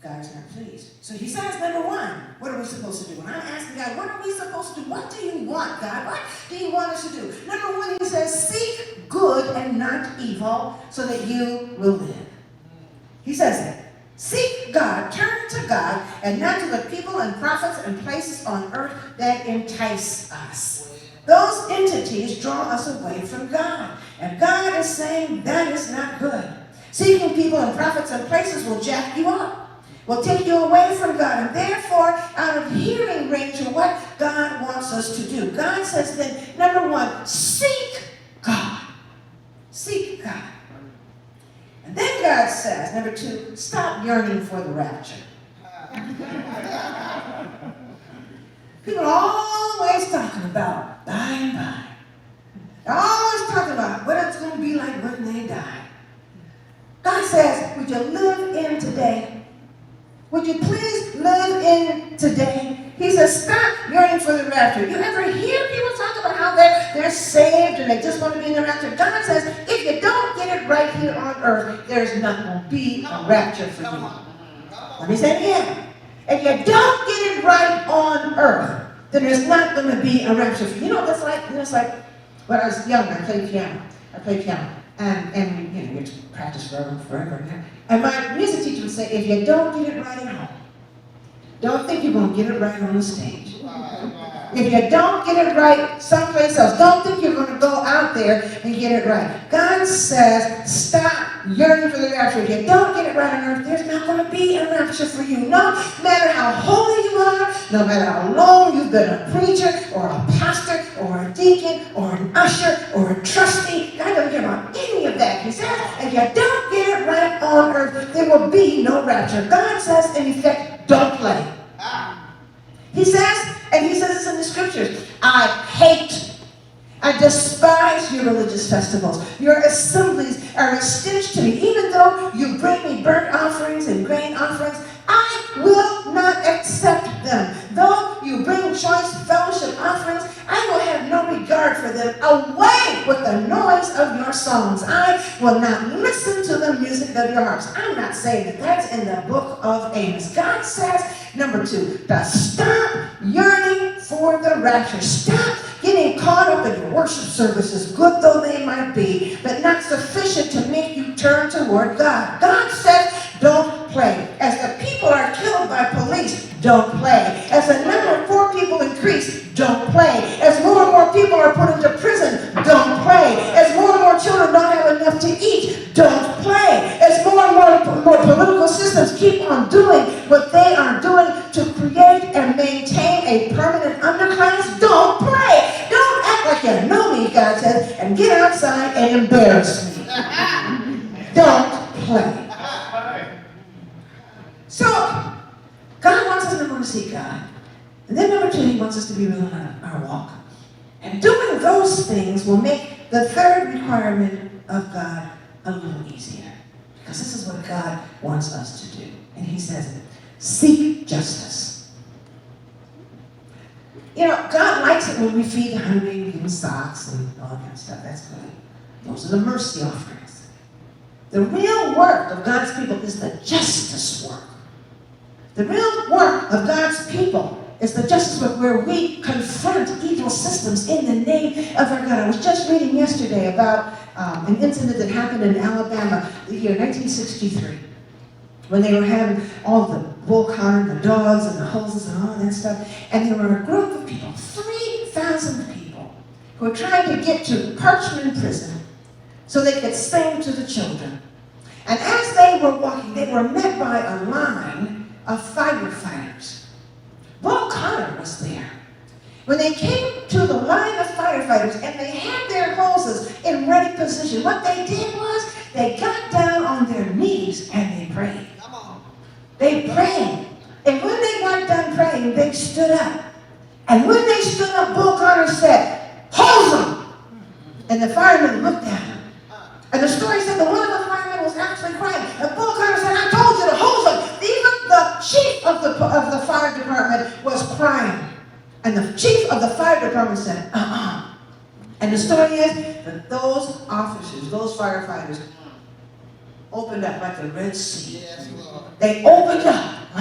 God's not pleased. So he says, number one, what are we supposed to do? When I'm asking God, what are we supposed to do? What do you want, God? What do you want us to do? Number one, he says, seek good and not evil so that you will live. He says that. Seek God, turn to God, and not to the people and prophets and places on earth that entice us. Those entities draw us away from God. And God is saying that is not good. Seeking people and prophets and places will jack you up, will take you away from God, and therefore out of hearing range of what God wants us to do. God says then, number one, seek God. Seek God. And then God says, number two, stop yearning for the rapture. People are always talking about by and by. They're always talking about what it's going to be like when they die. God says, would you live in today? Would you please live in today? He says, stop yearning for the rapture. You ever hear people talk about how they're saved and they just want to be in the rapture? God says, if you don't get it right here on earth, there's not going to be a rapture for you. Let me say it again. If you don't get it right on earth, then there's not going to be a rapture for you. You know, that's like when I was young, I played piano. And you have to practice forever. And my music teacher would say, if you don't get it right at home, don't think you're going to get it right on the stage. If you don't get it right someplace else, don't think you're going to go out there and get it right. God says, stop yearning for the rapture. If you don't get it right on earth, there's not going to be a rapture for you. No matter how holy you are, no matter how long you've been a preacher or a pastor or a deacon or an usher or a trustee, God doesn't care about any of that. He says, if you don't get it right on earth, there will be no rapture. God says, in effect, don't play. He says, and he says this in the scriptures, I despise your religious festivals. Your assemblies are a stench to me. Even though you bring me burnt offerings and grain offerings, I will not accept them. Though you bring choice fellowship offerings, I will have no regard for them. Away with the noise of your songs. I will not listen to the music of your harps. I'm not saying that that's in the book of Amos. God says, number two, to stop yearning for the rapture. Stop getting caught up in your worship services, good though they might be, but not sufficient to make you turn toward God. God says, don't play. As the people are killed by police, don't play. As the number of poor people increase, don't play. As more and more people are put into prison, don't play. As more and more children don't have enough to eat, don't play. As more and more political systems keep on doing what they are doing to create and maintain a permanent underclass, don't play. Don't act like you know me, God says, and get outside and embarrass me. Don't play. So, God wants us to seek God. And then number two, he wants us to be real on our walk. And doing those things will make the third requirement of God a little easier. Because this is what God wants us to do. And he says, seek justice. You know, God likes it when we feed the hungry, we give them socks and all that kind of stuff. That's good. Those are the mercy offerings. The real work of God's people is the justice work. The real work of God's people is the justice work where we confront evil systems in the name of our God. I was just reading yesterday about an incident that happened in Alabama the year 1963 when they were having all the bull cart, the dogs and the hoses and all that stuff. And there were a group of people, 3,000 people, who were trying to get to Parchman Prison so they could sing to the children. And as they were walking, they were met by a line of firefighters. Bull Connor was there. When they came to the line of firefighters and they had their hoses in ready position, what they did was they got down on their knees and they prayed. They prayed. And when they got done praying, they stood up. And when they stood up, Bull Connor said, "Hose them!" And the firemen looked at him. And the story said that one of the firemen was actually crying. And Bull Connor said, "I told you to hose them." Even the chief of the fire department was crying. And the chief of the fire department said, And the story is that those officers, those firefighters, opened up like the Red Sea. Yes, Lord. They opened up